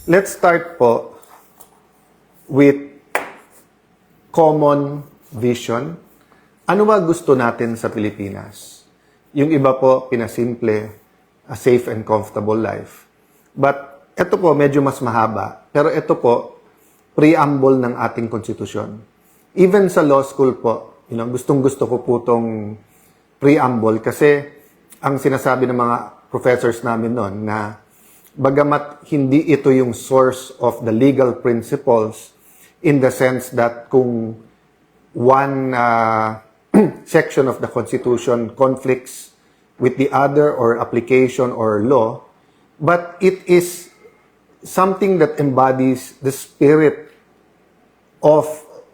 Let's start po with common vision. Ano ba gusto natin sa Pilipinas? Yung iba po, pinasimple, a safe and comfortable life. But ito po, medyo mas mahaba. Pero ito po, preamble ng ating konstitusyon. Even sa law school po, gustong-gusto ko po itong preamble kasi ang sinasabi ng mga professors namin noon na bagamat hindi ito yung source of the legal principles in the sense that kung one section of the Constitution conflicts with the other or application or law, but it is something that embodies the spirit of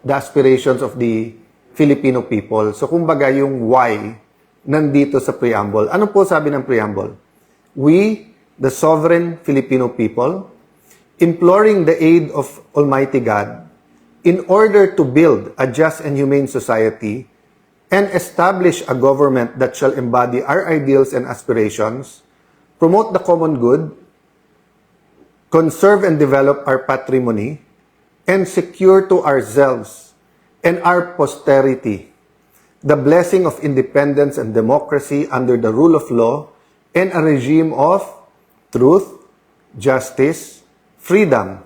the aspirations of the Filipino people. So kumbaga yung why nandito sa preamble. Ano po sabi ng preamble? We, the sovereign Filipino people, imploring the aid of Almighty God, in order to build a just and humane society and establish a government that shall embody our ideals and aspirations, promote the common good, conserve and develop our patrimony, and secure to ourselves and our posterity the blessing of independence and democracy under the rule of law and a regime of truth, justice, freedom,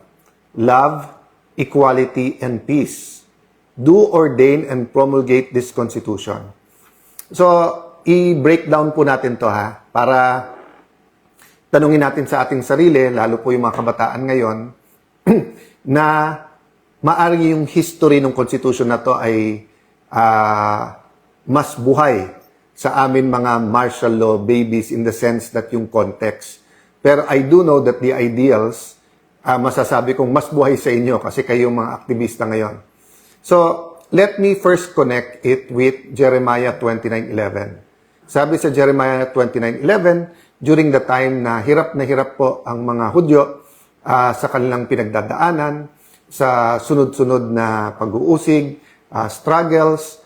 love, equality, and peace. Do ordain and promulgate this Constitution. So, i-break down po natin to para tanungin natin sa ating sarili, lalo po yung mga kabataan ngayon, na maaari yung history ng Constitution na to ay mas buhay sa amin mga martial law babies in the sense that yung context. Pero I do know that the ideals, masasabi kong mas buhay sa inyo kasi kayo mga aktivista ngayon. So, let me first connect it with Jeremiah 29:11. Sabi sa Jeremiah 29:11, during the time na hirap po ang mga Hudyo sa kanilang pinagdadaanan, sa sunod-sunod na pag-uusig, struggles,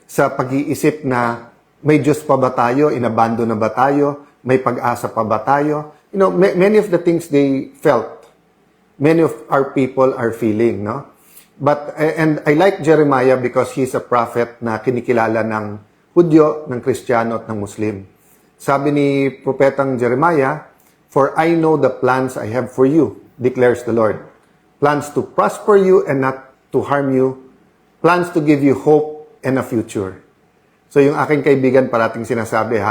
sa pag-iisip na may Diyos pa ba tayo, inabando na ba tayo, may pag-asa pa ba tayo. Many of the things they felt, many of our people are feeling, no? But, and I like Jeremiah because he's a prophet na kinikilala ng Hudyo, ng Kristiyano at ng Muslim. Sabi ni Propetang Jeremiah, "For I know the plans I have for you, declares the Lord. Plans to prosper you and not to harm you. Plans to give you hope and a future." So yung aking kaibigan parating sinasabi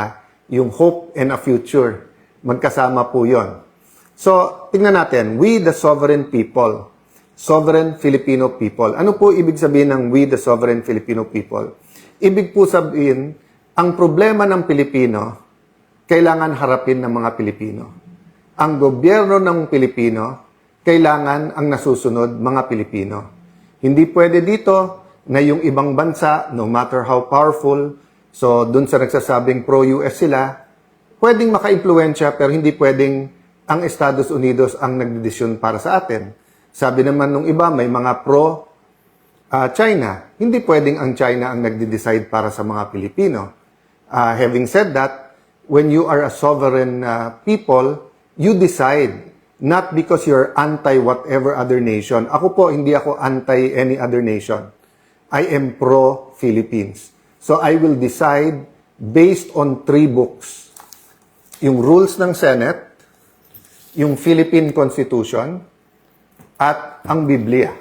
yung hope and a future, magkasama po yon. So, tingnan natin, we the sovereign people, sovereign Filipino people. Ano po ibig sabihin ng we the sovereign Filipino people? Ibig po sabihin, ang problema ng Pilipino, kailangan harapin ng mga Pilipino. Ang gobyerno ng Pilipino, kailangan ang nasusunod mga Pilipino. Hindi pwede dito na yung ibang bansa, no matter how powerful, so dun sa nagsasabing pro-US sila, pwedeng maka-impluensya pero hindi pwedeng ang Estados Unidos ang nagdedesisyon para sa atin. Sabi naman nung iba, may mga pro-China. Hindi pwedeng ang China ang nagde-decide para sa mga Pilipino. Having said that, when you are a sovereign people, you decide not because you're anti whatever other nation. Ako po, hindi ako anti any other nation. I am pro-Philippines. So I will decide based on 3 books. Yung rules ng Senate, yung Philippine Constitution, at ang Biblia.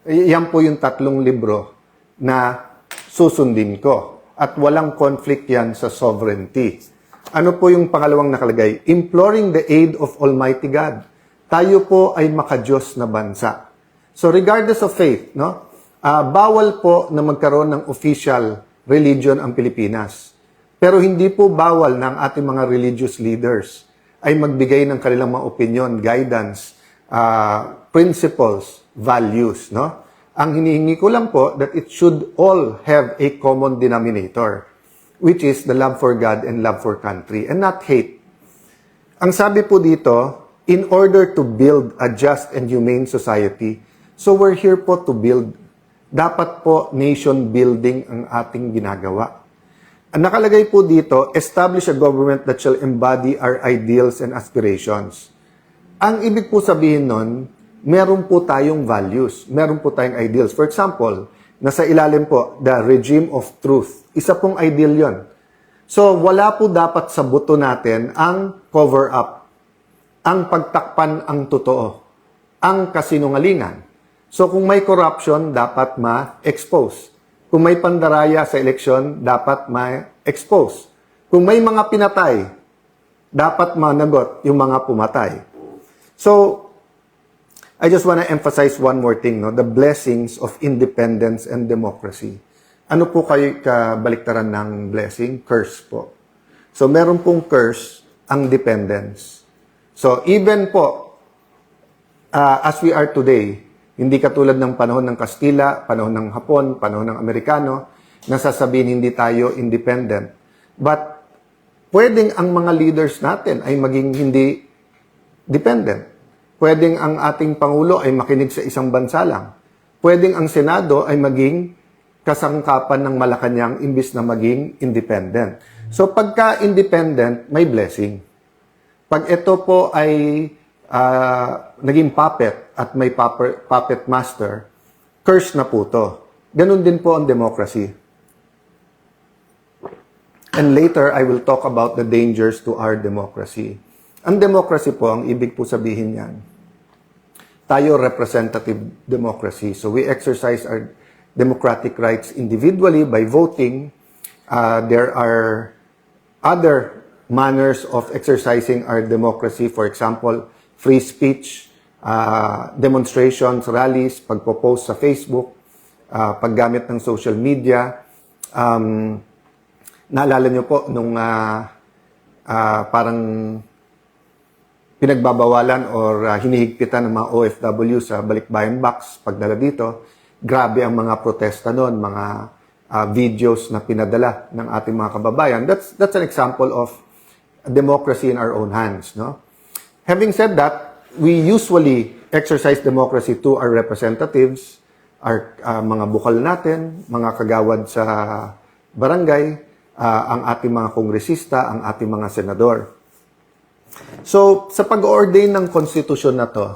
Yan po yung 3 libro na susundin ko. At walang conflict yan sa sovereignty. Ano po yung pangalawang nakalagay? Imploring the aid of Almighty God. Tayo po ay makadiyos na bansa. So regardless of faith, no? Bawal po na magkaroon ng official religion ang Pilipinas. Pero hindi po bawal ng ating mga religious leaders ay magbigay ng kanilang mga opinion, guidance, principles, values, no? Ang hinihingi ko lang po that it should all have a common denominator, which is the love for God and love for country, and not hate. Ang sabi po dito, in order to build a just and humane society, so we're here po to build. Dapat po nation building ang ating ginagawa. Ang nakalagay po dito, establish a government that shall embody our ideals and aspirations. Ang ibig po sabihin nun, meron po tayong values, meron po tayong ideals. For example, nasa ilalim po, the regime of truth. Isa pong ideal yon. So, wala po dapat sa buto natin ang cover-up, ang pagtakpan ang totoo, ang kasinungalingan. So, kung may corruption, dapat ma-expose. Kung may pandaraya sa eleksyon, dapat ma-expose. Kung may mga pinatay, dapat managot yung mga pumatay. So, I just want to emphasize one more thing, no? The blessings of independence and democracy. Ano po kayo kabaliktaran ng blessing? Curse po. So, meron pong curse ang dependence. So, even po, as we are today, hindi katulad ng panahon ng Kastila, panahon ng Hapon, panahon ng Amerikano, na sasabihin hindi tayo independent. But, pwedeng ang mga leaders natin ay maging hindi dependent. Pwedeng ang ating Pangulo ay makinig sa isang bansa lang. Pwedeng ang Senado ay maging kasangkapan ng Malacanang imbis na maging independent. So pagka independent, may blessing. Pag ito po ay naging puppet at may puppet master, curse na po to. Ganun din po ang democracy. And later, I will talk about the dangers to our democracy. Ang democracy po, ang ibig po sabihin yan, tayo representative democracy. So we exercise our democratic rights individually by voting. There are other manners of exercising our democracy. For example, free speech, demonstrations, rallies, pagpo-post sa Facebook, paggamit ng social media. Naalala nyo po nung parang pinagbabawalan or hinihigpitan ng mga OFW sa Balikbayan Box pagdala dito, grabe ang mga protesta noon, mga videos na pinadala ng ating mga kababayan. That's an example of democracy in our own hands, no? Having said that, we usually exercise democracy to our representatives, our mga bukal natin, mga kagawad sa barangay, ang ating mga kongresista, ang ating mga senador. So, sa pag-ordain ng konstitusyon na to,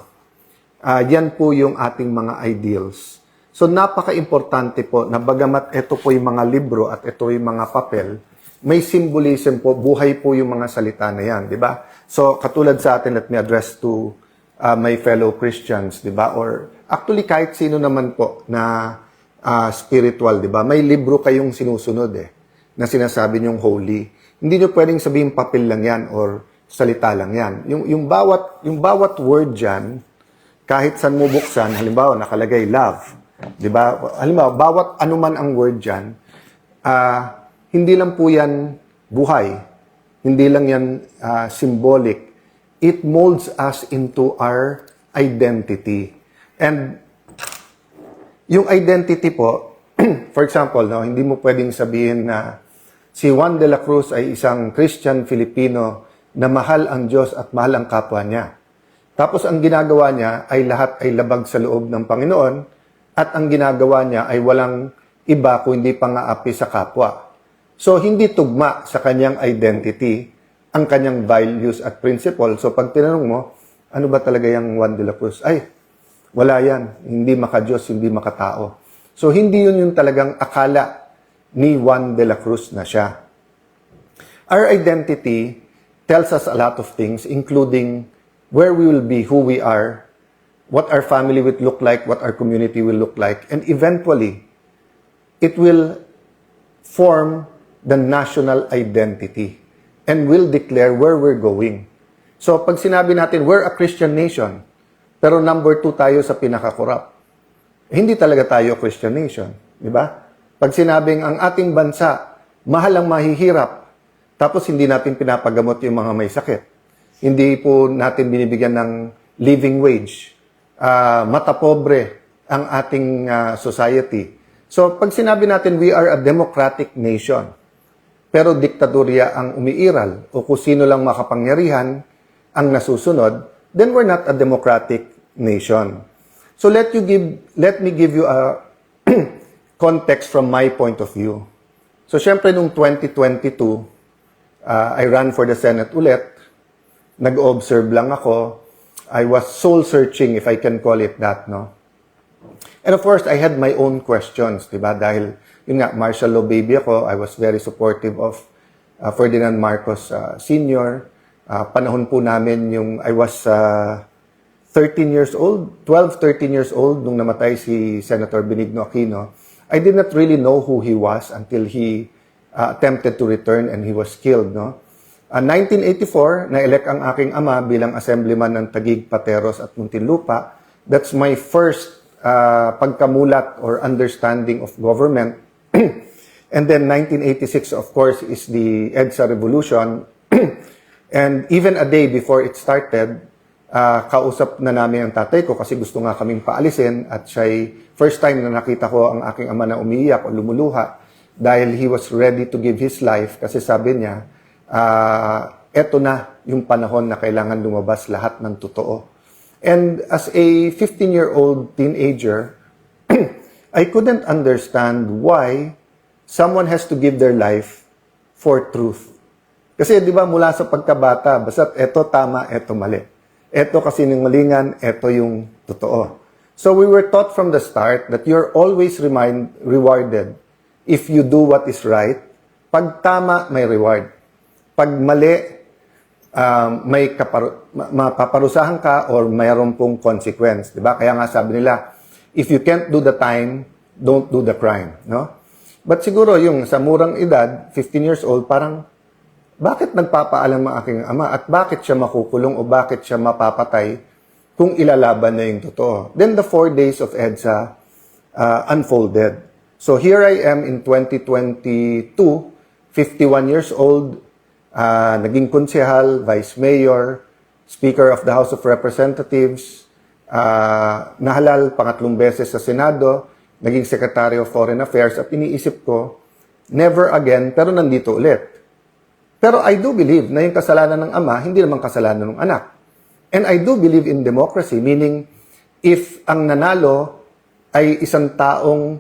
yan po yung ating mga ideals. So, napaka-importante po na bagamat ito po yung mga libro at ito yung mga papel, may symbolism po, buhay po yung mga salita na yan, di ba? So, katulad sa atin, let me address to my fellow Christians, di ba? Or actually, kahit sino naman po na spiritual, di ba? May libro kayong sinusunod na sinasabi niyong holy. Hindi niyo pwedeng sabihin papel lang yan or salita lang yan. Yung bawat word diyan, kahit saan mo buksan, halimbawa nakalagay love, 'di ba? Halimbawa, bawat anuman ang word diyan, hindi lang po yan buhay. Hindi lang yan symbolic. It molds us into our identity. And yung identity po, for example, no, hindi mo pwedeng sabihin na si Juan de la Cruz ay isang Christian Filipino na mahal ang Diyos at mahal ang kapwa niya. Tapos ang ginagawa niya ay lahat ay labag sa loob ng Panginoon at ang ginagawa niya ay walang iba kundi pang-aapi sa kapwa. So hindi tugma sa kanyang identity ang kanyang values at principle. So pag tinanong mo, ano ba talaga yung Juan de la Cruz? Ay, wala yan. Hindi maka-Diyos, hindi makatao. So hindi yun yung talagang akala ni Juan de la Cruz na siya. Our identity tells us a lot of things, including where we will be, who we are, what our family will look like, what our community will look like, and eventually, it will form the national identity and will declare where we're going. So, pag sinabi natin, we're a Christian nation, pero number 2 tayo sa pinaka-corrupt, hindi talaga tayo Christian nation, di ba? Pag sinabing ang ating bansa, mahal ang mahihirap, tapos hindi natin pinapagamot yung mga may sakit. Hindi po natin binibigyan ng living wage. Mata pobre ang ating society. So, pag sinabi natin we are a democratic nation, pero diktadorya ang umiiral, o kung sino lang makapangyarihan ang nasusunod, then we're not a democratic nation. So, let me give you a context from my point of view. So, syempre, nung 2022, I ran for the Senate ulit. Nag-observe lang ako. I was soul searching, if I can call it that, no? And of course, I had my own questions, di ba? Dahil, yun nga, martial law baby ako, I was very supportive of Ferdinand Marcos Sr. Panahon po namin yung, I was 13 years old, 12, 13 years old, nung namatay si Senator Benigno Aquino. I did not really know who he was until he attempted to return and he was killed, no? 1984, na-elect ang aking ama bilang assemblyman ng Taguig, Pateros at Muntinlupa. That's my first pagkamulat or understanding of government. And then 1986, of course, is the EDSA revolution. And even a day before it started, kausap na namin ang tatay ko kasi gusto nga kaming paalisin at siya'y first time na nakita ko ang aking ama na umiiyak o lumuluha dahil he was ready to give his life kasi sabi niya, eto na yung panahon na kailangan lumabas lahat ng totoo. And as a 15-year-old teenager, I couldn't understand why someone has to give their life for truth. Kasi di ba mula sa pagkabata, basta eto tama, eto mali. Eto kasinungalingan, eto yung totoo. So we were taught from the start that you're always rewarded if you do what is right. Pag tama, may reward. Pag mali, mapaparusahan ka or mayroon pong consequence. Diba? Kaya nga sabi nila, if you can't do the time, don't do the crime. No? But siguro yung sa murang edad, 15 years old, parang, bakit nagpapaalam ang aking ama at bakit siya makukulong o bakit siya mapapatay kung ilalaban na yung totoo? Then the 4 days of EDSA unfolded. So here I am in 2022, 51 years old, naging konsehal, vice mayor, speaker of the House of Representatives, nahalal pangatlong beses sa Senado, naging Secretary of Foreign Affairs at iniisip ko, never again, pero nandito ulit. Pero I do believe na yung kasalanan ng ama, hindi naman kasalanan ng anak. And I do believe in democracy, meaning if ang nanalo ay isang taong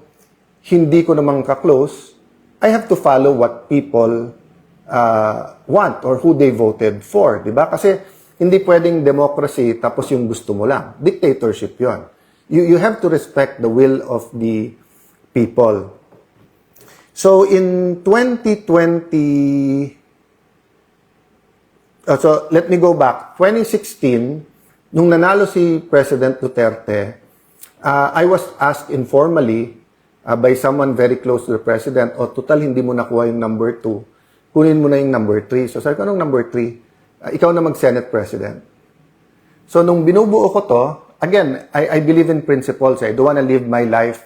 hindi ko naman ka-close, I have to follow what people want or who they voted for, di ba? Kasi hindi pwedeng democracy tapos yung gusto mo lang. Dictatorship yon. You have to respect the will of the people. So in 2020, so let me go back. 2016, nung nanalo si President Duterte, I was asked informally by someone very close to the President, total hindi mo nakuha yung number 2, kunin mo na yung number 3. So sabi ko, anong number 3? Ikaw na mag-Senate President. So nung binubuo ko to, again, I believe in principles. I don't wanna live my life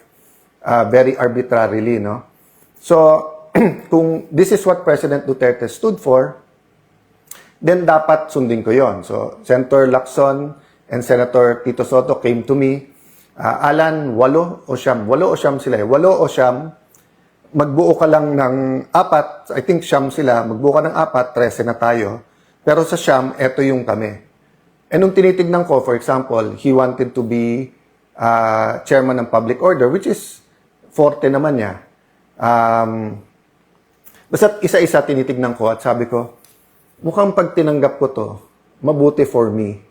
very arbitrarily, no? So, kung this is what President Duterte stood for, then dapat sundin ko yon. So, Senator Lacson and Senator Tito Soto came to me. Alan, 8 o 9 sila. 8 o 9, magbuo ka lang ng 4. I think 9 sila. Magbuo ka ng 4, 13 na tayo. Pero sa 9, eto yung kami. And nung tinitignan ko, for example, he wanted to be chairman ng public order, which is forte naman niya. Basta isa-isa tinitignan ko at sabi ko, mukhang pag tinanggap ko to, mabuti for me.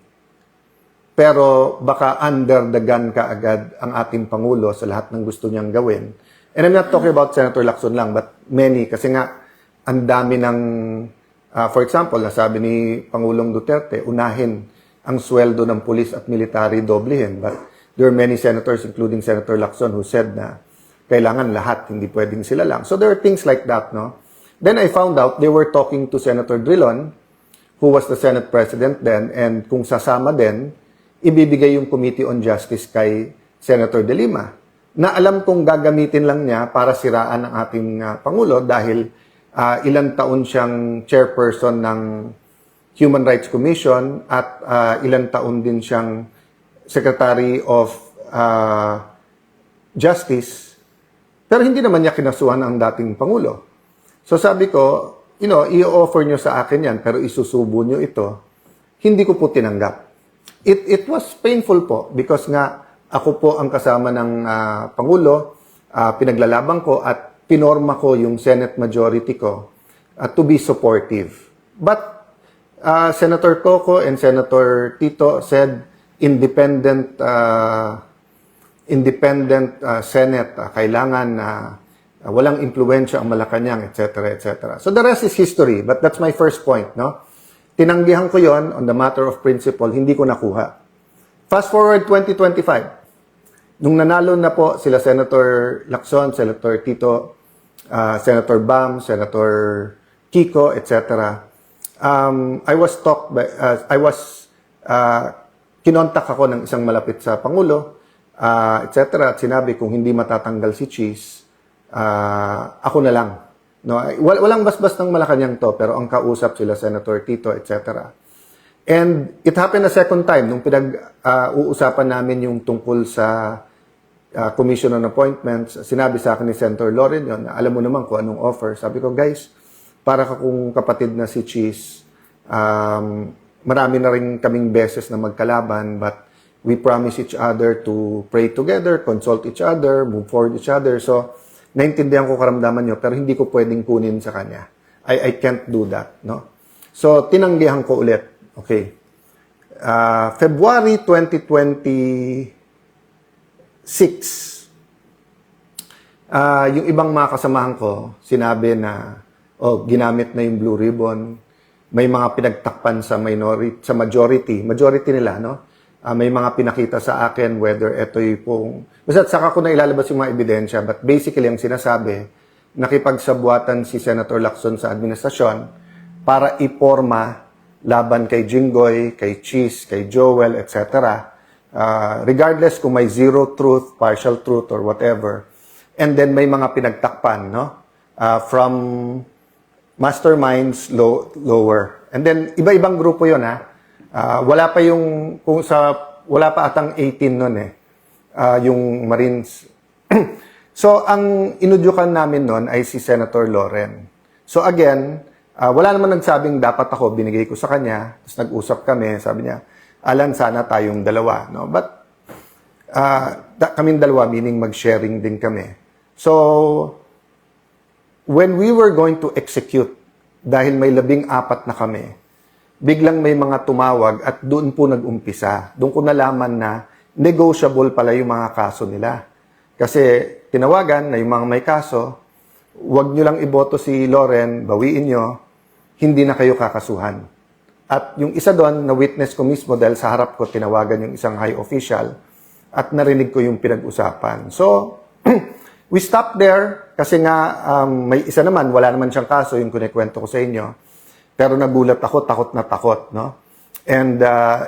Pero baka under the gun ka agad ang ating Pangulo sa lahat ng gusto niyang gawin. And I'm not talking about Senator Lacson lang, but many. Kasi nga, ang dami ng, for example, nasabi ni Pangulong Duterte, unahin ang sweldo ng pulis at military, doblehin. But there are many senators, including Senator Lacson, who said na kailangan lahat, hindi pwedeng sila lang. So there are things like that, no? Then I found out they were talking to Senator Drilon, who was the Senate President then, and kung sasama din, ibibigay yung Committee on Justice kay Senator De Lima, na alam kong gagamitin lang niya para siraan ang ating Pangulo dahil ilang taon siyang chairperson ng Human Rights Commission at ilang taon din siyang Secretary of Justice, pero hindi naman niya kinasuhan ang dating Pangulo. So sabi ko, i-offer nyo sa akin yan, pero isusubo nyo ito. Hindi ko po tinanggap. It was painful po because nga ako po ang kasama ng Pangulo, pinaglalaban ko at pinorma ko yung Senate majority ko to be supportive. But Senator Coco and Senator Tito said independent Senate, kailangan na walang impluwensya ang Malacanang, etc., etc. So the rest is history, but that's my first point, no? Tinanggihan ko yon on the matter of principle, hindi ko nakuha. Fast forward 2025, nung nanalo na po sila Senator Lacson, Senator Tito, Senator Bam, Senator Kiko, etc., kinontak ako ng isang malapit sa Pangulo, etc., at sinabi kung hindi matatanggal si Cheese, ako na lang. No, walang basbas ng Malacanang to, pero ang kausap sila Senator Tito, etc. And it happened a second time nung uusapan namin yung tungkol sa Commission on Appointments. Sinabi sa akin ni Senator Loren yun, alam mo naman kung anong offer. Sabi ko, guys, para kung kapatid na si Cheese, marami na rin kaming beses na magkalaban, but we promise each other to pray together, consult each other, move forward each other. So, naintindihan ko karamdaman nyo, pero hindi ko pwedeng kunin sa kanya. I can't do that, no? So, tinanggihan ko ulit. Okay. February 2026, yung ibang mga kasamahan ko, sinabi na, ginamit na yung blue ribbon, may mga pinagtakpan sa majority nila, no? May mga pinakita sa akin whether ito'y pong... Basta saka ko na ilalabas yung mga ebidensya, but basically ang sinasabi, nakipagsabuatan si Senator Lacson sa administrasyon para iporma laban kay Jinggoy, kay Cheese, kay Joel, etc. Regardless kung may zero truth, partial truth, or whatever. And then may mga pinagtakpan, no? From masterminds lower. And then iba-ibang grupo 'yon, ha. Wala pa atang 18 noon yung Marines. So ang inudyukan namin noon ay si Senator Loren. So again, wala naman nagsabing dapat ako, binigay ko sa kanya. Tapos nag-usap kami, sabi niya, Alan, sana tayong dalawa, no? But kaming dalawa, meaning mag-sharing din kami. So when we were going to execute, dahil may 14 na kami, biglang may mga tumawag at doon po nag-umpisa. Doon ko nalaman na negotiable pala yung mga kaso nila. Kasi tinawagan na yung mga may kaso, wag nyo lang iboto si Loren, bawiin nyo, hindi na kayo kakasuhan. At yung isa doon, na witness ko mismo dahil sa harap ko tinawagan yung isang high official at narinig ko yung pinag-usapan. So, we stopped there kasi nga may isa naman, wala naman siyang kaso, yung kunikwento ko sa inyo. Pero nagulat ako, takot na takot, no? And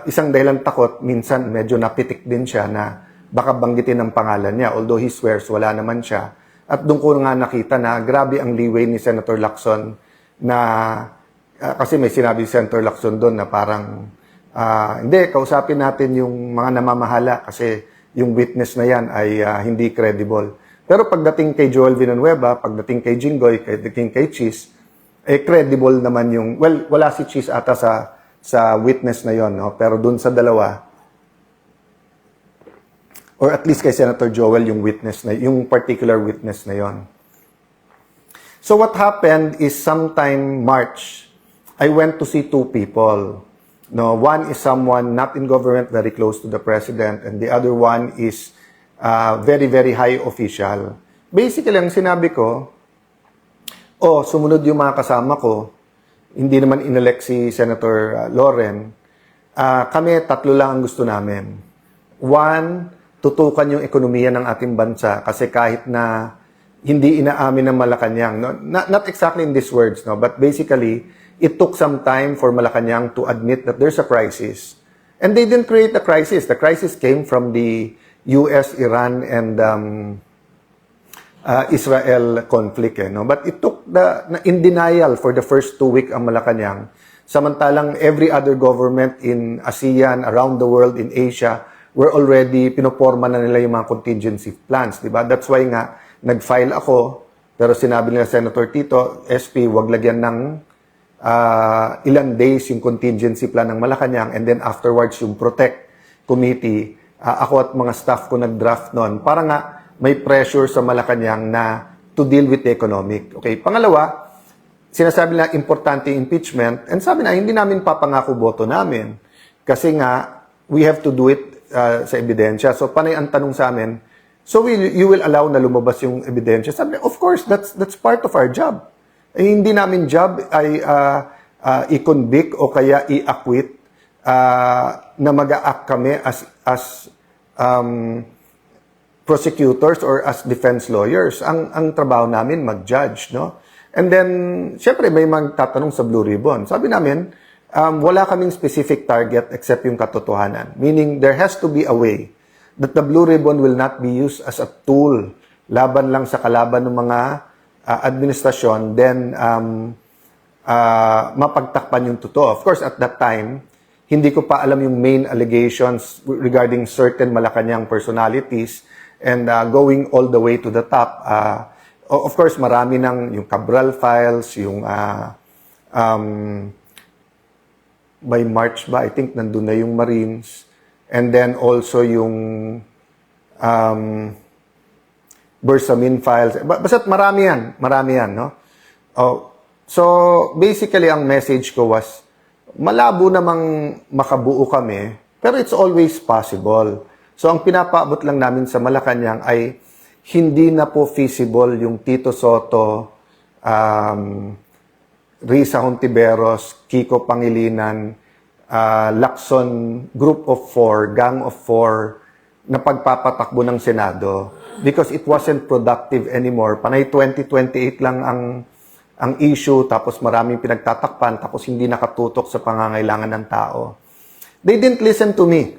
isang dahilan takot, minsan medyo napitik din siya na baka banggitin ang pangalan niya. Although he swears, wala naman siya. At doon ko nga nakita na grabe ang leeway ni Senator Lacson na, kasi may sinabi si Senator Lacson doon na parang, hindi, kausapin natin yung mga namamahala kasi yung witness na yan ay hindi credible. Pero pagdating kay Joel Villanueva, pagdating kay Jinggoy, pagdating kay Cheese, credible naman yung, well, wala si Cheese ata sa witness na yon, no? Pero dun sa dalawa, or at least kay Senator Joel yung witness na, yung particular witness na yon. So what happened is sometime March, I went to see two people. No, one is someone not in government, very close to the president, and the other one is very, very high official. Basically, ang sinabi ko, sumunod yung mga kasama ko, hindi naman inelect si Senator Loren, kami tatlo lang ang gusto namin. One, tutukan yung ekonomiya ng ating bansa kasi kahit na hindi inaamin ng Malacanang, no? Not exactly in these words, no? But basically, it took some time for Malacanang to admit that there's a crisis. And they didn't create the crisis. The crisis came from the US, Iran, and Israel conflict, no? But it took in denial for the first 2 weeks ang Malacanang. Samantalang every other government in ASEAN, around the world, in Asia, were already pinoporma na nila yung mga contingency plans, di ba? That's why nga, nag-file ako, pero sinabi nila Senator Tito, SP, wag lagyan ng ilang days yung contingency plan ng Malacanang, and then afterwards yung Protect Committee, ako at mga staff ko nag-draft noon, para nga, may pressure sa Malacanang na to deal with the economic. Okay, pangalawa, sinasabi na importante yung impeachment, and sabi na, hindi namin papangako boto namin. Kasi nga, we have to do it sa ebidensya. So, panay ang tanong sa amin, so you will allow na lumabas yung ebidensya? Sabi, of course, that's part of our job. Hindi namin job ay i-convict o kaya i-acquit na mag-a-act kami as prosecutors or as defense lawyers. Ang trabaho namin mag-judge, no? And then, syempre, may magtatanong sa Blue Ribbon. Sabi namin, wala kaming specific target except yung katotohanan. Meaning, there has to be a way that the Blue Ribbon will not be used as a tool laban lang sa kalaban ng mga administrasyon, then mapagtakpan yung totoo. Of course, at that time, hindi ko pa alam yung main allegations regarding certain Malacanang personalities and going all the way to the top. Of course, marami ng yung Cabral files, yung by March ba, I think nandun na yung Marines. And then also yung Bersamin files. Basta't marami yan, no? So, basically, ang message ko was, malabo namang makabuo kami, pero it's always possible. So, ang pinapaabot lang namin sa Malacanang ay hindi na po feasible yung Tito Soto, Risa Hontiveros, Kiko Pangilinan, Lacson Group of 4, Gang of 4, na pagpapatakbo ng Senado because it wasn't productive anymore. Panay 2028 lang ang issue, tapos maraming pinagtatakpan, tapos hindi nakatutok sa pangangailangan ng tao. They didn't listen to me.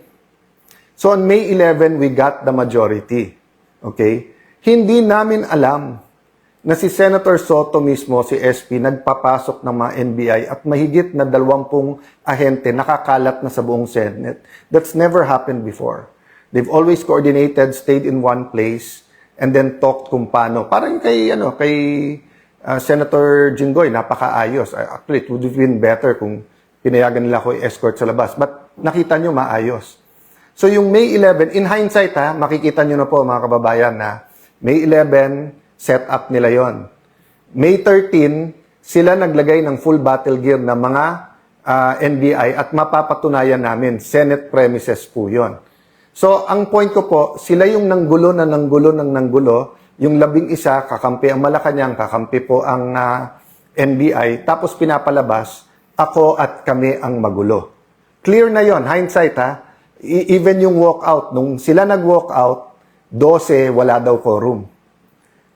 So on May 11, we got the majority. Okay? Hindi namin alam na si Senator Soto mismo, si SP, nagpapasok ng mga NBI at mahigit na 20 ahente nakakalat na sa buong Senate. That's never happened before. They've always coordinated, stayed in one place, and then talked kung paano. Parang kay Senator Jinggoy, napakaayos. Actually, it would have been better kung pinayagan nila ko i-escort sa labas. But nakita nyo, maayos. So yung May 11, in hindsight makikita nyo na po mga kababayan na May 11, set up nila yon. May 13, sila naglagay ng full battle gear na mga NBI at mapapatunayan namin, Senate premises po yon. So, ang point ko po, sila yung nanggulo, yung 11, kakampi ang Malacanang, kakampi po ang NBI, tapos pinapalabas, ako at kami ang magulo. Clear na yon, hindsight even yung walkout, nung sila nag-walkout, 12, wala daw quorum.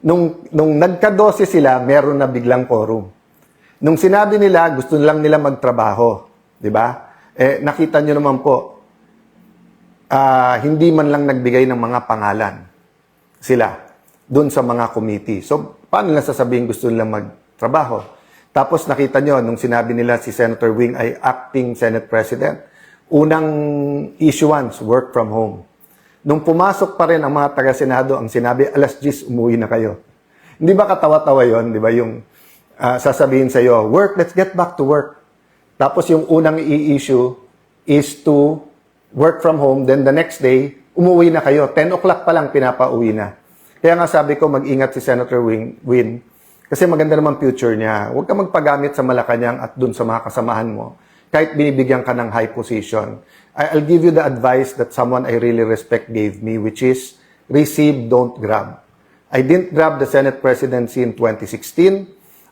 Nung nagka-12 sila, meron na biglang quorum. Nung sinabi nila, gusto lang nila magtrabaho. Di ba? Nakita nyo naman po, hindi man lang nagbigay ng mga pangalan sila doon sa mga committee. So, paano nila sasabihin gusto nila magtrabaho? Tapos nakita nyo, nung sinabi nila si Senator Wing ay acting Senate President, unang issuance, work from home. Nung pumasok pa rin ang mga taga-Senado, ang sinabi, alas 10, umuwi na kayo. Hindi ba katawa-tawa yon? Di ba yung sasabihin sa'yo, work, let's get back to work. Tapos yung unang i-issue is to work from home, then the next day, umuwi na kayo. 10 o'clock pa lang, pinapauwi na. Kaya nga sabi ko, mag-ingat si Senator Win, kasi maganda naman future niya. Huwag ka magpagamit sa Malacanang at dun sa mga kasamahan mo, kahit binibigyan ka ng high position. I'll give you the advice that someone I really respect gave me, which is, receive, don't grab. I didn't grab the Senate presidency in 2016.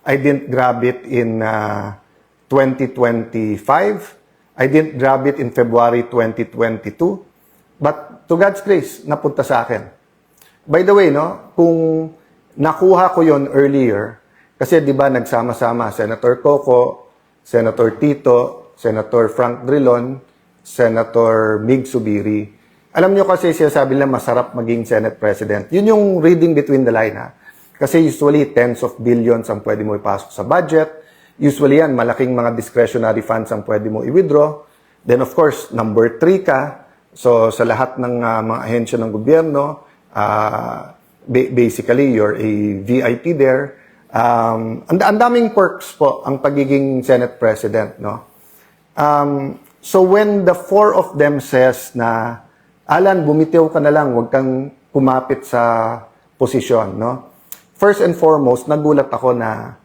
I didn't grab it in 2025. I didn't grab it in February 2022. But to God's grace, napunta sa akin. By the way, no, kung nakuha ko yon earlier, kasi di ba nagsama-sama Senator Coco, Senator Tito, Senator Frank Drilon, Senator Mig Subiri. Alam nyo kasi siya sabi nila masarap maging Senate President. Yun yung reading between the line Kasi usually tens of billions ang pwede mo ipasok sa budget. Usually yan, malaking mga discretionary funds ang pwede mo i-withdraw. Then of course, number 3 ka. So sa lahat ng mga ahensya ng gobyerno, basically you're a VIP there. Ang daming perks po ang pagiging Senate President, no? So when the 4 of them says na, Alan, bumitiw ka na lang, huwag kang kumapit sa posisyon, no? First and foremost, nagulat ako na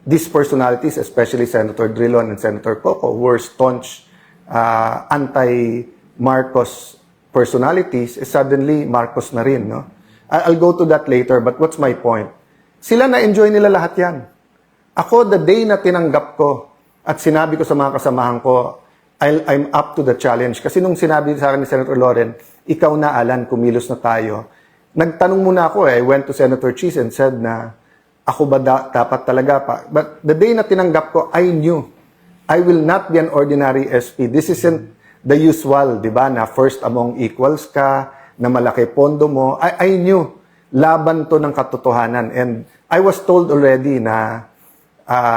these personalities, especially Senator Drilon and Senator Coco, who were staunch anti-Marcos personalities, suddenly Marcos na rin, no? I'll go to that later, but what's my point? Sila na-enjoy nila lahat yan. Ako, the day na tinanggap ko at sinabi ko sa mga kasamahan ko, I'm up to the challenge. Kasi nung sinabi sa akin ni Senator Loren, ikaw na, Alan, kumilos na tayo. Nagtanong muna ako I went to Senator Cheese and said na, ako ba dapat talaga pa? But the day na tinanggap ko, I knew I will not be an ordinary SP. This isn't the usual, di ba, na first among equals ka, na malaki pondo mo. I knew laban to ng katotohanan. And I was told already na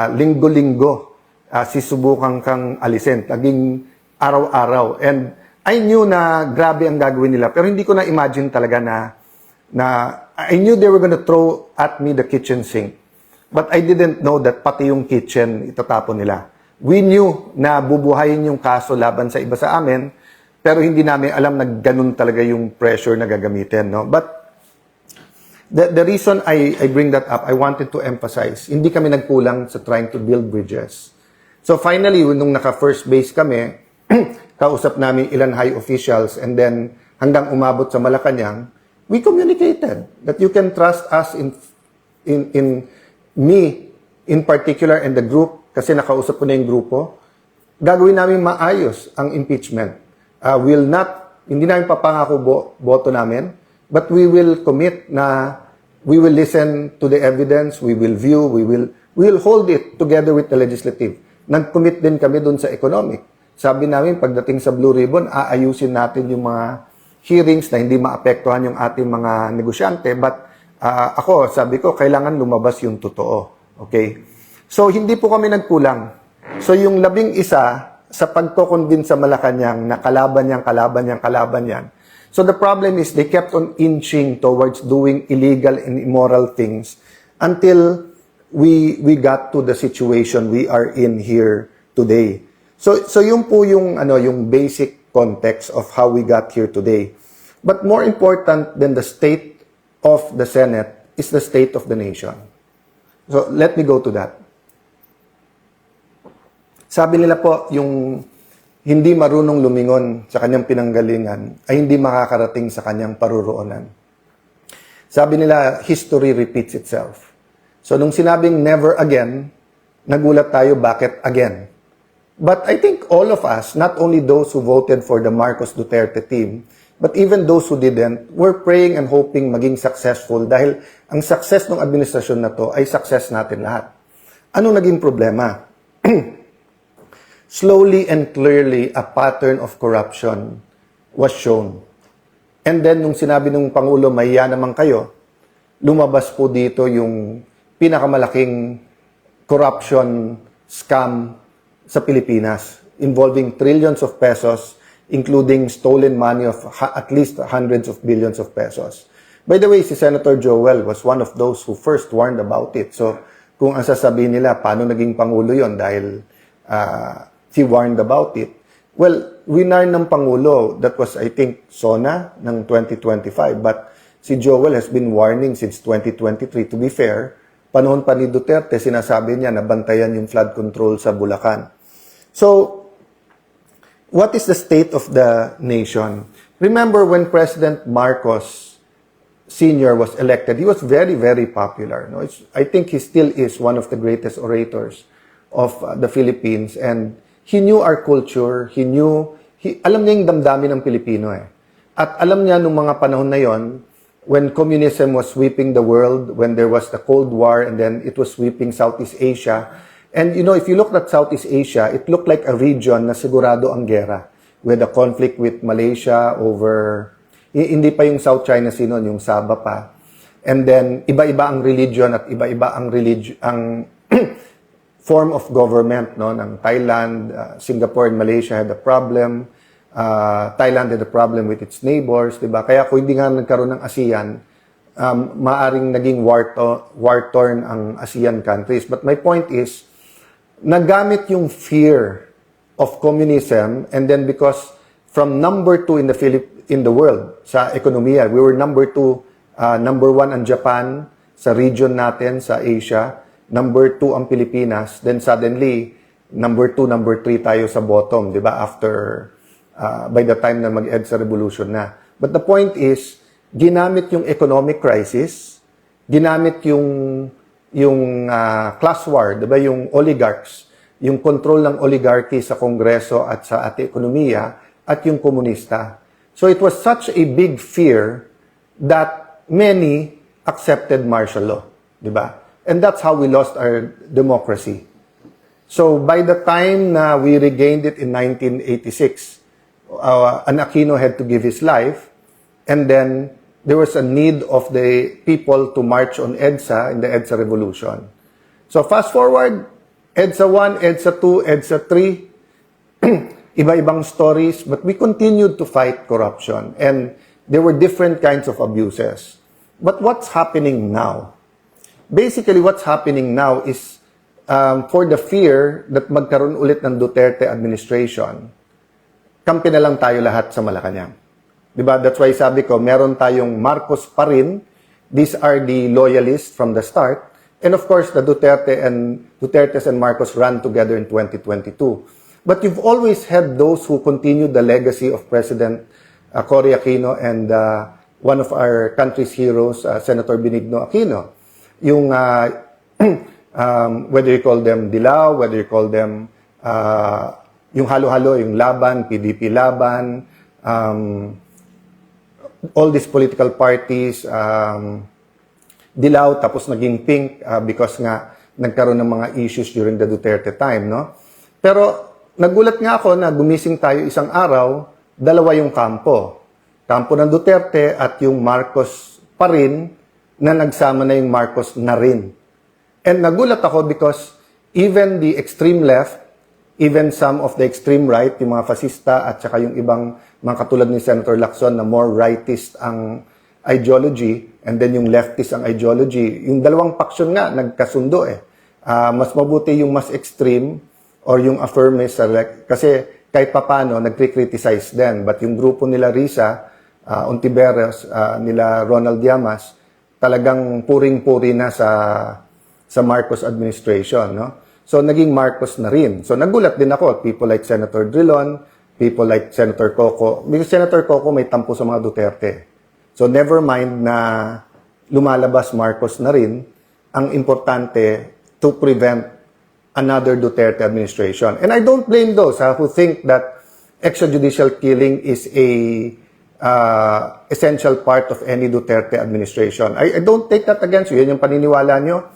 linggo-linggo sisubukan kang alisin. Laging araw-araw. And I knew na grabe ang gagawin nila. Pero hindi ko na-imagine talaga na I knew they were gonna throw at me the kitchen sink. But I didn't know that pati yung kitchen itatapon nila. We knew na bubuhayin yung kaso laban sa iba sa amin, pero hindi namin alam na ganun talaga yung pressure na gagamitin. No? But the reason I bring that up, I wanted to emphasize, hindi kami nagkulang sa trying to build bridges. So finally, nung naka-first base kami, kausap namin ilan high officials, and then hanggang umabot sa Malacanang, we communicated that you can trust us in me in particular and the group, kasi nakausap ko na yung grupo, gagawin namin maayos ang impeachment. Hindi namin papangako boto namin, but we will commit na we will listen to the evidence, we will view, we will hold it together with the legislative. Nag-commit din kami dun sa economic. Sabi namin, pagdating sa Blue Ribbon, aayusin natin yung mga hearings na hindi maapektuhan yung ating mga negosyante, but ako, sabi ko, kailangan lumabas yung totoo. Okay? So, hindi po kami nagkulang. So, yung 11 sa pagko-convince sa Malacanang na kalaban yan. So, the problem is they kept on inching towards doing illegal and immoral things until we got to the situation we are in here today. So yung po yung basic context of how we got here today. But more important than the state of the Senate is the state of the nation. So let me go to that. Sabi nila po, yung hindi marunong lumingon sa kanyang pinanggalingan ay hindi makakarating sa kanyang paruroonan. Sabi nila, history repeats itself. So nung sinabing never again, nagulat tayo, bakit again? But I think all of us, not only those who voted for the Marcos Duterte team, but even those who didn't, were praying and hoping maging successful dahil ang success ng administrasyon na to ay success natin lahat. Ano naging problema? Slowly and clearly, a pattern of corruption was shown. And then, nung sinabi ng Pangulo, mahiya naman kayo, lumabas po dito yung pinakamalaking corruption scam sa Pilipinas, involving trillions of pesos, including stolen money of at least hundreds of billions of pesos. By the way, si Senator Joel was one of those who first warned about it. So, kung ang sasabihin nila, paano naging Pangulo yon dahil he warned about it. Well, winarn ng Pangulo, that was, I think, SONA ng 2025. But si Joel has been warning since 2023. To be fair, panahon pa ni Duterte, sinasabi niya na bantayan yung flood control sa Bulacan. So, what is the state of the nation? Remember when President Marcos Sr. was elected, he was very, very popular. No? I think he still is one of the greatest orators of the Philippines. And he knew our culture. Alam niya yung damdamin ng Pilipino eh. At alam niya nung mga panahon na yon, when communism was sweeping the world, when there was the Cold War, and then it was sweeping Southeast Asia. And if you looked at Southeast Asia, it looked like a region na sigurado ang gera. With a conflict with Malaysia over, hindi pa yung South China Sea noon, yung Sabah pa. And then, iba-iba ang religion at iba-iba ang form of government, no, ng Thailand, Singapore and Malaysia had a problem. Thailand had a problem with its neighbors, diba? Kaya kung hindi nga nagkaroon ng ASEAN, maaring naging war-torn ang ASEAN countries. But my point is, nagamit yung fear of communism, and then because from number 2 in the world sa ekonomiya, we were number 2, number 1 ang Japan sa region natin sa Asia. number 2 ang Pilipinas, then suddenly, number 2, number 3 tayo sa bottom, di ba? After, by the time na mag-EDSA revolution na. But the point is, ginamit yung economic crisis, ginamit yung class war, di ba? Yung oligarchs, yung control ng oligarchy sa Kongreso at sa ating ekonomiya, at yung komunista. So it was such a big fear that many accepted martial law, di ba? And that's how we lost our democracy. So by the time na we regained it in 1986, an Aquino had to give his life, and then there was a need of the people to march on EDSA in the EDSA revolution. So fast forward, EDSA 1, EDSA 2, EDSA 3, iba-ibang stories, but we continued to fight corruption. And there were different kinds of abuses. But what's happening now? Basically, what's happening now is for the fear that magkaroon ulit ng Duterte administration, kampi na lang tayo lahat sa Malacanang. Diba? That's why sabi ko, meron tayong Marcos pa rin. These are the loyalists from the start. And of course, the Dutertes and Marcos ran together in 2022. But you've always had those who continue the legacy of President Cory Aquino and one of our country's heroes, Senator Benigno Aquino. Yung, whether you call them Dilaw, whether you call them yung halo-halo, yung Laban, PDP Laban, all these political parties, Dilaw, tapos naging pink because nga nagkaroon ng mga issues during the Duterte time, no? Pero nagulat nga ako na gumising tayo isang araw, dalawa yung kampo. Kampo ng Duterte at yung Marcos pa rin na nagsama na yung Marcos na rin. And nagulat ako because even the extreme left, even some of the extreme right, yung mga fascista at saka yung ibang mga katulad ni Senator Lacson na more rightist ang ideology and then yung leftist ang ideology, yung dalawang paksyon nga nagkasundo eh. Mas mabuti yung mas extreme or yung affirmist, kasi kahit papano, nagkri-criticize din. But yung grupo nila Risa, Ontiveros, nila Ronald Llamas, talagang puring-puri na sa Marcos administration. No? So, naging Marcos na rin. So, nagulat din ako. People like Senator Drilon, people like Senator Coco. Because Senator Coco may tampo sa mga Duterte. So, never mind na lumalabas Marcos na rin, ang importante to prevent another Duterte administration. And I don't blame those who think that extrajudicial killing is a essential part of any Duterte administration. I don't take that against you. Yan yung paniniwala nyo.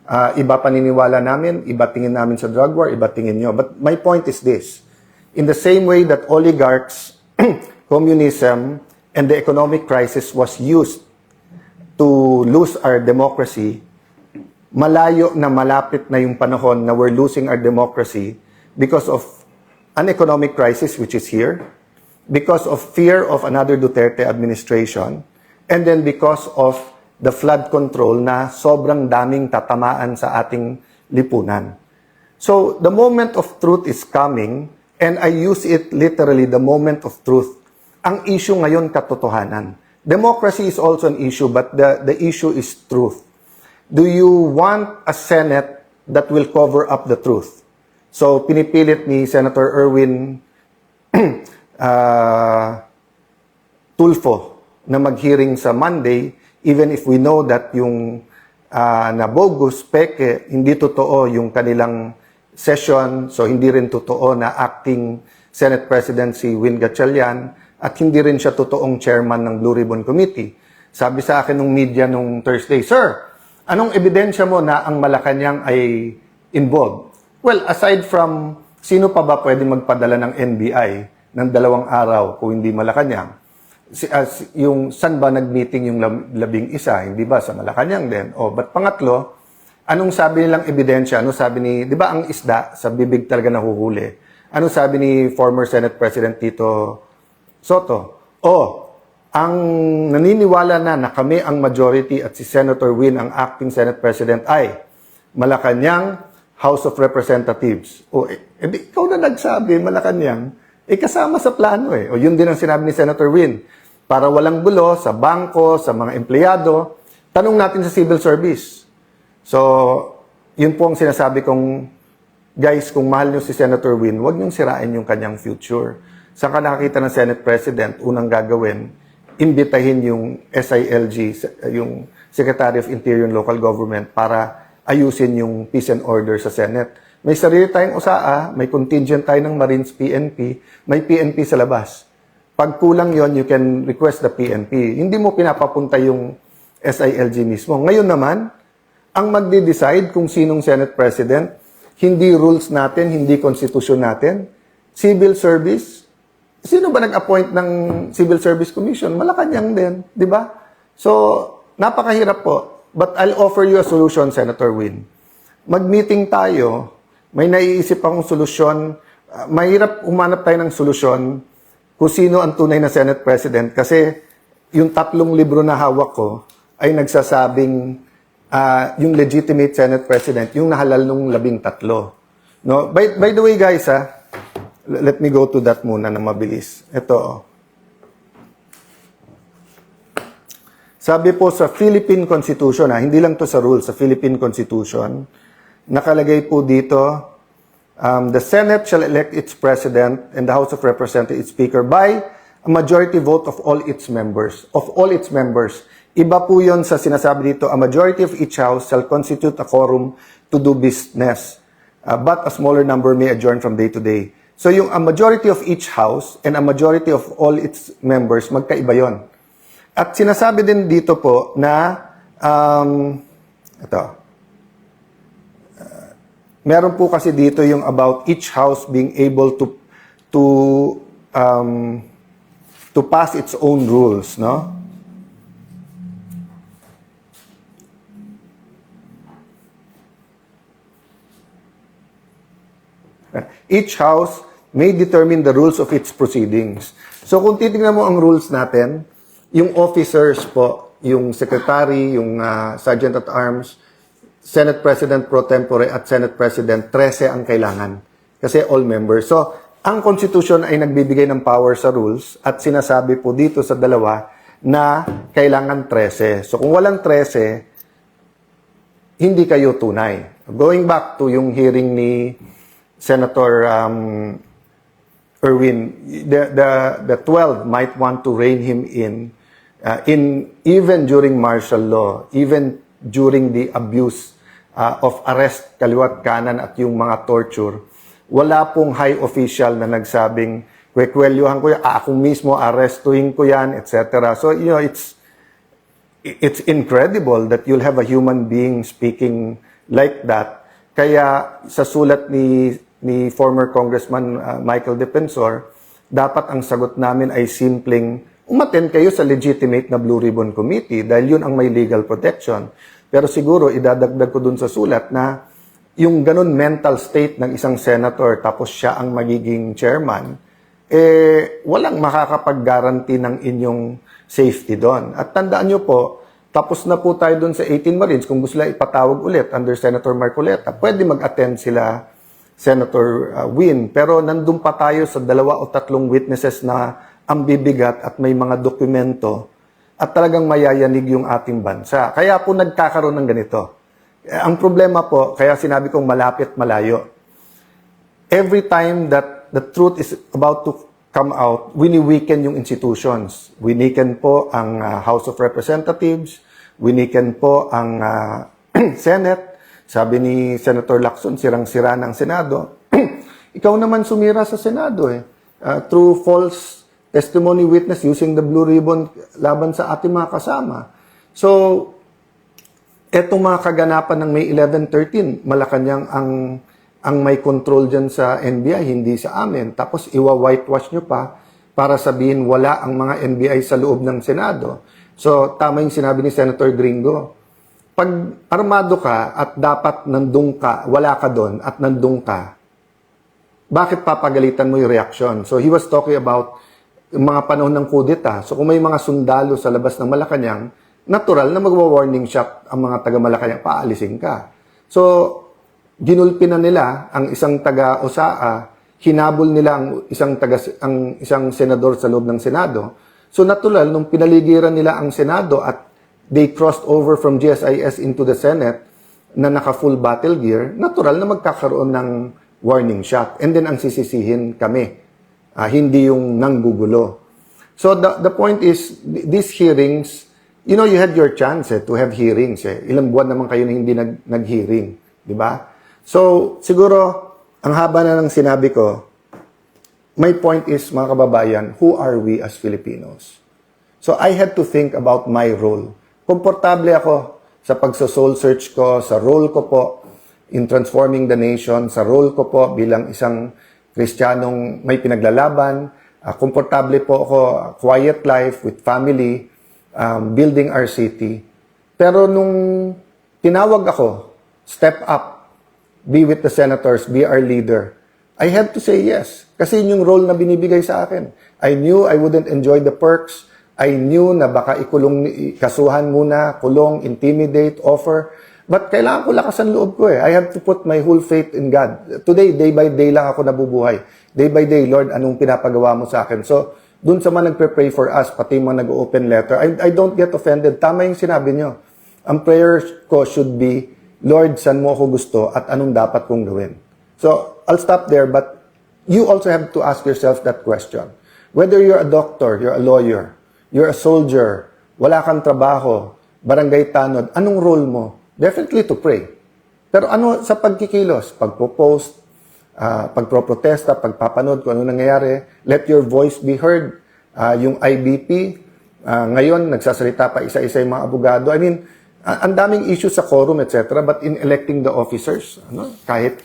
Iba paniniwala namin, iba tingin namin sa drug war, iba tingin nyo. But my point is this. In the same way that oligarchs, communism, and the economic crisis was used to lose our democracy, malayo na malapit na yung panahon na we're losing our democracy because of an economic crisis which is here, because of fear of another Duterte administration, and then because of the flood control na sobrang daming tatamaan sa ating lipunan. So, the moment of truth is coming, and I use it literally, the moment of truth. Ang issue ngayon, katotohanan. Democracy is also an issue, but the issue is truth. Do you want a Senate that will cover up the truth? So, pinipilit ni Senator Erwin Tulfo na mag-hearing sa Monday, even if we know that yung na bogus, peke, hindi totoo yung kanilang session, so hindi rin totoo na acting Senate President si Win Gatchalian, at hindi rin siya totoong chairman ng Blue Ribbon Committee. Sabi sa akin ng media nung Thursday, Sir, anong ebidensya mo na ang Malacanang ay involved? Well, aside from sino pa ba pwede magpadala ng NBI ng 2 araw kung hindi Malacanang? Yung saan ba nag-meeting yung 11, hindi ba sa Malacanang din? O, but pangatlo, anong sabi nilang ebidensya? Ano sabi ni, di ba ang isda sa bibig talaga nahuhuli? Ano sabi ni former Senate President Tito Soto? Ang naniniwala na kami ang majority at si Senator Win ang acting Senate President ay Malacanang House of Representatives. Ikaw na nagsabi, Malacanang, kasama sa plano eh. O yun din ang sinabi ni Senator Win. Para walang gulo sa bangko, sa mga empleyado, tanong natin sa civil service. So, yun po ang sinasabi kong, guys, kung mahal nyo si Senator Win, huwag nyo sirain yung kanyang future. Saan ka nakakita ng Senate President, unang gagawin, imbitahin yung SILG, yung Secretary of Interior and Local Government, para ayusin yung peace and order sa Senate. May sarili tayong USAA, may contingent tayo ng Marines PNP, may PNP sa labas. Pag kulang yon, you can request the PNP. Hindi mo pinapapunta yung SILG mismo. Ngayon naman, ang magde-decide kung sinong Senate President, hindi rules natin, hindi konstitusyon natin, civil service. Sino ba nag-appoint ng Civil Service Commission? Malacanang din, di ba? So, napakahirap po. But I'll offer you a solution, Senator Win. Mag-meeting tayo, may naiisip akong solusyon. Mahirap umanap tayo ng solusyon kung sino ang tunay na Senate President kasi yung 3 libro na hawak ko ay nagsasabing yung legitimate Senate President, yung nahalal nung 13. No? By the way, guys, let me go to that muna na mabilis. Ito. Sabi po sa Philippine Constitution, hindi lang to sa rules, sa Philippine Constitution, nakalagay po dito, the Senate shall elect its President and the House of Representatives its Speaker by a majority vote of all its members. Of all its members. Iba po yun sa sinasabi dito, a majority of each house shall constitute a quorum to do business, but a smaller number may adjourn from day to day. So yung a majority of each house and a majority of all its members, magkaiba yon. At sinasabi din dito po na, meron po kasi dito yung about each house being able to pass its own rules, no? Each house may determine the rules of its proceedings. So kung titingnan mo ang rules natin, yung officers po, yung secretary, yung sergeant at arms, Senate President pro tempore at Senate President, 13 ang kailangan. Kasi all members. So, ang Constitution ay nagbibigay ng power sa rules at sinasabi po dito sa dalawa na kailangan 13. So, kung walang 13, hindi kayo tunay. Going back to yung hearing ni Senator Erwin, the 12 might want to rein him in even during martial law, even during the abuse of arrest, kaliwat kanan at yung mga torture. Wala pong high official na nagsabing, kwekwelyuhan ko yan, ako mismo arrestuhin ko yan, etc. So, you know, it's incredible that you'll have a human being speaking like that. Kaya sa sulat ni former Congressman Michael Defensor, dapat ang sagot namin ay simpleng umattend kayo sa legitimate na Blue Ribbon Committee dahil yun ang may legal protection. Pero siguro idadagdag ko dun sa sulat na yung ganun mental state ng isang senator tapos siya ang magiging chairman, walang makakapag-guarantee ng inyong safety doon. At tandaan nyo po, tapos na po tayo dun sa 18 Marines. Kung gusto nila ipatawag ulit under Senator Marcoleta, pwede mag-attend sila Senator Win. Pero nandun pa tayo sa 2 o 3 witnesses na ang bibigat at may mga dokumento at talagang mayayanig yung ating bansa. Kaya po nagkakaroon ng ganito. Ang problema po, kaya sinabi kong malapit malayo. Every time that the truth is about to come out, wini-weaken yung institutions. Winiken po ang House of Representatives, winiken po ang Senate. Sabi ni Senator Lacson, sirang-sira ng Senado. Ikaw naman sumira sa Senado through false testimony witness using the Blue Ribbon laban sa ating mga kasama. So, etong mga kaganapan ng May 11-13, Malacanang ang may control dyan sa NBI, hindi sa amin. Tapos iwa-whitewash nyo pa para sabihin wala ang mga NBI sa loob ng Senado. So, tama yung sinabi ni Senator Gringo. Pag armado ka at dapat nandun ka, wala ka doon at nandun ka, bakit papagalitan mo yung reaction? So, he was talking about yung mga panahon ng kudeta. So, kung may mga sundalo sa labas ng Malacanang, natural na magwa-warning shot ang mga taga-Malacanang, paalisin ka. So, ginulpi na nila ang isang taga-OSAA, hinabol nila ang isang senador sa loob ng Senado. So, natural, nung pinaligiran nila ang Senado at they crossed over from GSIS into the Senate, na naka-full battle gear, natural na magkakaroon ng warning shot. And then ang sisisihin kami, hindi yung nanggugulo. So the point is, these hearings, you know, you had your chance to have hearings. Ilang buwan naman kayo na hindi nag-hearing. Di ba? So, siguro, ang haba na ng sinabi ko, my point is, mga kababayan, who are we as Filipinos? So, I had to think about my role. Komportable ako sa pagso-soul search ko, sa role ko po in transforming the nation, sa role ko po bilang isang Kristiyanong may pinaglalaban. Komportable po ako, quiet life with family, building our city. Pero nung tinawag ako, step up, be with the senators, be our leader, I had to say yes. Kasi yun yung role na binibigay sa akin. I knew I wouldn't enjoy the perks. I knew na baka kasuhan muna, kulong, intimidate, offer. But kailangan ko lakasan loob ko I have to put my whole faith in God. Today, day by day lang ako nabubuhay. Day by day, Lord, anong pinapagawa mo sa akin? So, dun sa mga nagpe-pray for us, pati mga nag-open letter, I don't get offended. Tama yung sinabi nyo. Ang prayer ko should be, Lord, saan mo ako gusto at anong dapat kong gawin? So, I'll stop there, but you also have to ask yourself that question. Whether you're a doctor, you're a lawyer, you're a soldier, wala kang trabaho, barangay tanod, anong role mo? Definitely to pray. Pero ano sa pagkikilos? Pagpo-post, pagproprotesta, pagpapanood kung ano nangyayari, let your voice be heard. Yung IBP, ngayon, nagsasalita pa isa-isa yung mga abogado. I mean, ang daming issues sa quorum, etc. But in electing the officers, kahit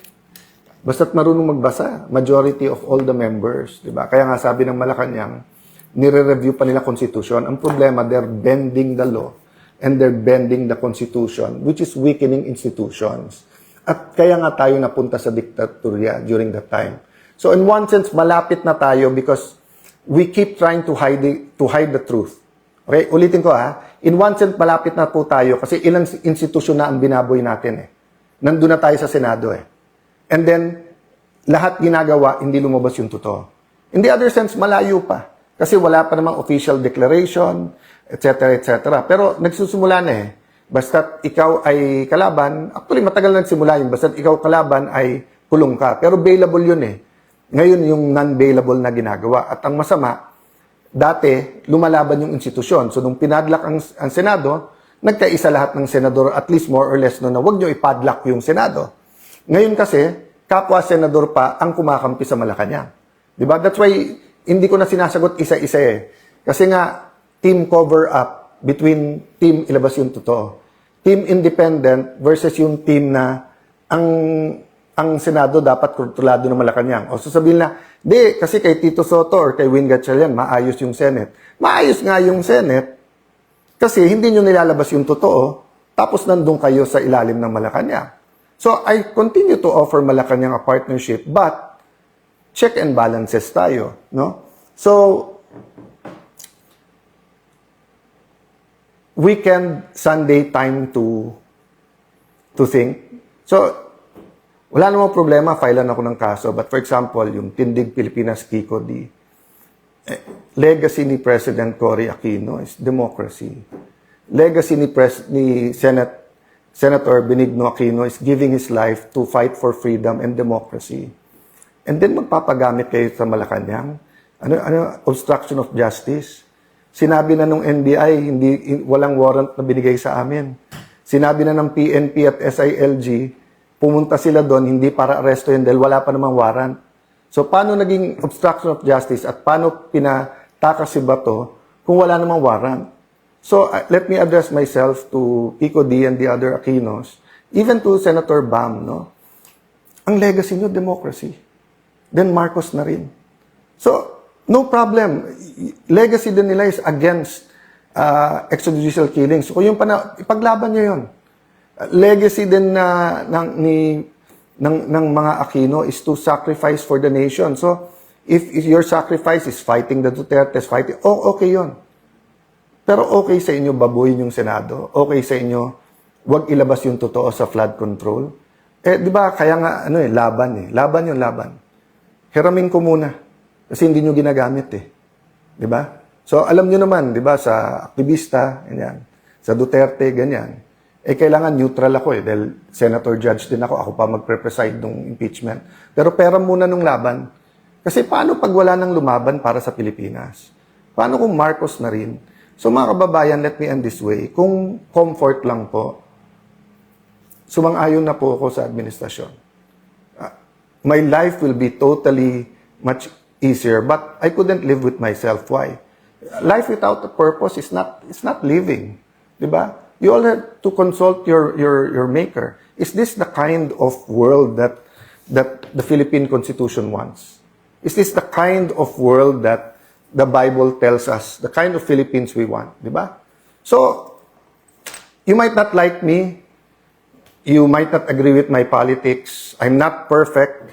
basta't marunong magbasa, majority of all the members, di ba? Kaya nga sabi ng Malacanang, nire-review pa nila Constitution. Ang problema, they're bending the law and they're bending the Constitution, which is weakening institutions. At kaya nga tayo napunta sa diktatorya during that time. So in one sense, malapit na tayo because we keep trying to hide the truth. Okay, ulitin ko In one sense, malapit na po tayo kasi ilang institusyon na ang binaboy natin Nandun na tayo sa Senado And then, lahat ginagawa, hindi lumabas yung totoo. In the other sense, malayo pa. Kasi wala pa namang official declaration, etc., etc. Pero nagsusimula na Basta't ikaw ay kalaban, actually matagal na nagsimula yun, basta't ikaw kalaban ay kulong ka. Pero bailable yun Ngayon yung non-bailable na ginagawa. At ang masama, dati, lumalaban yung institusyon. So, nung pinadlock ang Senado, nagkaisa lahat ng senador, at least more or less, na wag nyo ipadlock yung Senado. Ngayon kasi, kapwa-senador pa ang kumakampi sa Malacanang. Diba? That's why, hindi ko na sinasagot isa-isa Kasi nga, team cover-up between team ilabas yung totoo. Team independent versus yung team na ang Senado dapat kontrolado ng Malacanang. O sasabihin na, di, kasi kay Tito Soto or kay Win Gatchalian, maayos yung Senate. Maayos nga yung Senate kasi hindi nyo nilalabas yung totoo tapos nandun kayo sa ilalim ng Malacanang. So, I continue to offer Malacanang a partnership but check and balances tayo. No? So, weekend, Sunday time to think. So, wala namang problema, filean ako ng kaso. But for example, yung Tindig Pilipinas Kiko D. Legacy ni President Cory Aquino is democracy. Legacy ni Senator Benigno Aquino is giving his life to fight for freedom and democracy. And then magpapagamit kayo sa Malacanang. Obstruction of justice. Sinabi na nung NBI, walang warrant na binigay sa amin. Sinabi na ng PNP at SILG, pumunta sila doon, hindi para arestohin dahil wala pa namang warrant. So, paano naging obstruction of justice at paano pinatakas si Bato kung wala namang warrant? So, let me address myself to Kiko D and the other Aquinos, even to Senator Bam, Ang legacy nyo, democracy. Then Marcos na rin. So, no problem. Legacy din nila is against extrajudicial killings. So, kung yung ipaglaban nyo yun. Legacy din ng mga Aquino is to sacrifice for the nation. So, if your sacrifice is fighting the Dutertes, okay yun. Pero okay sa inyo babuyin yung Senado. Okay sa inyo wag ilabas yung totoo sa flood control. Di ba, kaya nga, laban Laban yung laban. Hiramin ko muna. Kasi hindi nyo ginagamit Di ba? So, alam nyo naman, di ba, sa aktivista, ganyan. Sa Duterte, ganyan. kailangan neutral ako dahil senator judge din ako. Ako pa magpre-preside ng impeachment. Pero pera muna nung laban. Kasi paano pag wala nang lumaban para sa Pilipinas? Paano kung Marcos na rin? So mga kababayan, let me end this way. Kung comfort lang po, sumang-ayon na po ako sa administrasyon. My life will be totally much easier, but I couldn't live with myself. Why? Life without a purpose is not living. Diba? You all have to consult your maker. Is this the kind of world that the Philippine Constitution wants? Is this the kind of world that the Bible tells us, the kind of Philippines we want, di ba? So, you might not like me, you might not agree with my politics, I'm not perfect,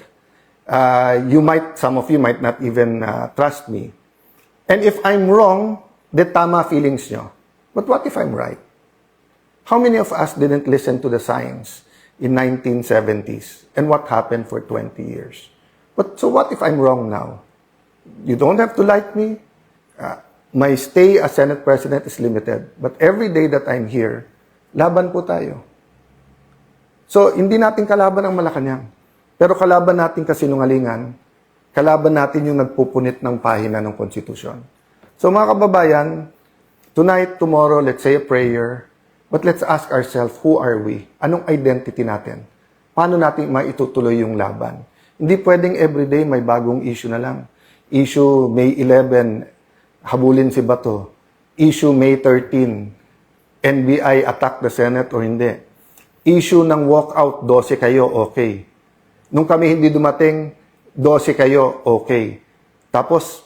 some of you might not even trust me. And if I'm wrong, then tama feelings nyo. But what if I'm right? How many of us didn't listen to the science in 1970s? And what happened for 20 years? So what if I'm wrong now? You don't have to like me. My stay as Senate President is limited. But every day that I'm here, laban po tayo. So, hindi natin kalaban ang Malacanang. Pero kalaban natin kasinungalingan. Kalaban natin yung nagpupunit ng pahina ng konstitusyon. So, mga kababayan, tonight, tomorrow, let's say a prayer. But let's ask ourselves, who are we? Anong identity natin? Paano natin maitutuloy yung laban? Hindi pwedeng everyday may bagong issue na lang. Issue May 11, habulin si Bato. Issue May 13, NBI attack the Senate o hindi. Issue ng walkout, 12 kayo, okay. Nung kami hindi dumating, 12 kayo, okay. Tapos,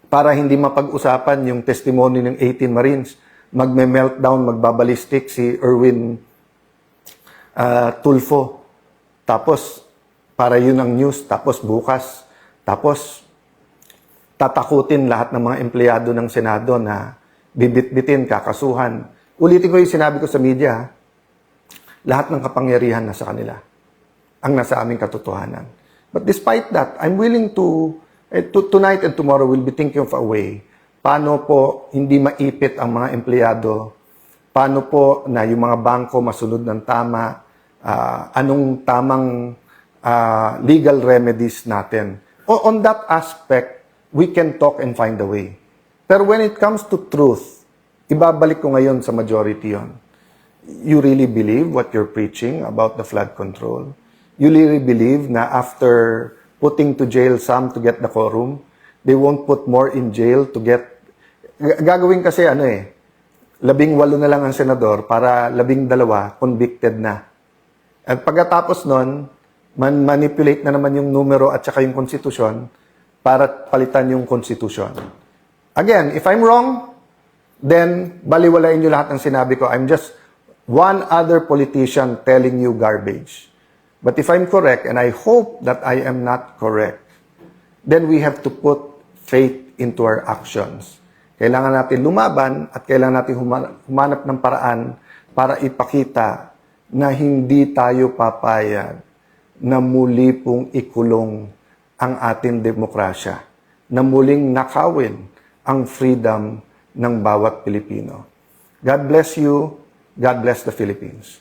para hindi mapag-usapan yung testimony ng 18 Marines, magme-meltdown, magbabalistik si Erwin Tulfo. Tapos, para yun ang news. Tapos bukas, tatakutin lahat ng mga empleyado ng Senado na bibit-bitin, kakasuhan. Ulitin ko yung sinabi ko sa media, lahat ng kapangyarihan nasa kanila. Ang nasa aming katotohanan. But despite that, I'm willing to tonight and tomorrow, we'll be thinking of a way. Paano po hindi maipit ang mga empleyado? Paano po na yung mga bangko masunod ng tama? Anong tamang legal remedies natin? On that aspect, we can talk and find a way. Pero when it comes to truth, ibabalik ko ngayon sa majority yon. You really believe what you're preaching about the flood control? You really believe na after putting to jail some to get the quorum, they won't put more in jail to get... Gagawin kasi 18 na lang ang senador para 12 convicted na. At pagkatapos nun, manipulate na naman yung numero at saka yung konstitusyon para palitan yung konstitusyon. Again, if I'm wrong, then baliwalain nyo lahat ng sinabi ko. I'm just one other politician telling you garbage. But if I'm correct, and I hope that I am not correct, then we have to put faith into our actions. Kailangan natin lumaban at kailangan natin humanap ng paraan para ipakita na hindi tayo papayag na muli pong ikulong ang ating demokrasya, na muling nakawin ang freedom ng bawat Pilipino. God bless you. God bless the Philippines.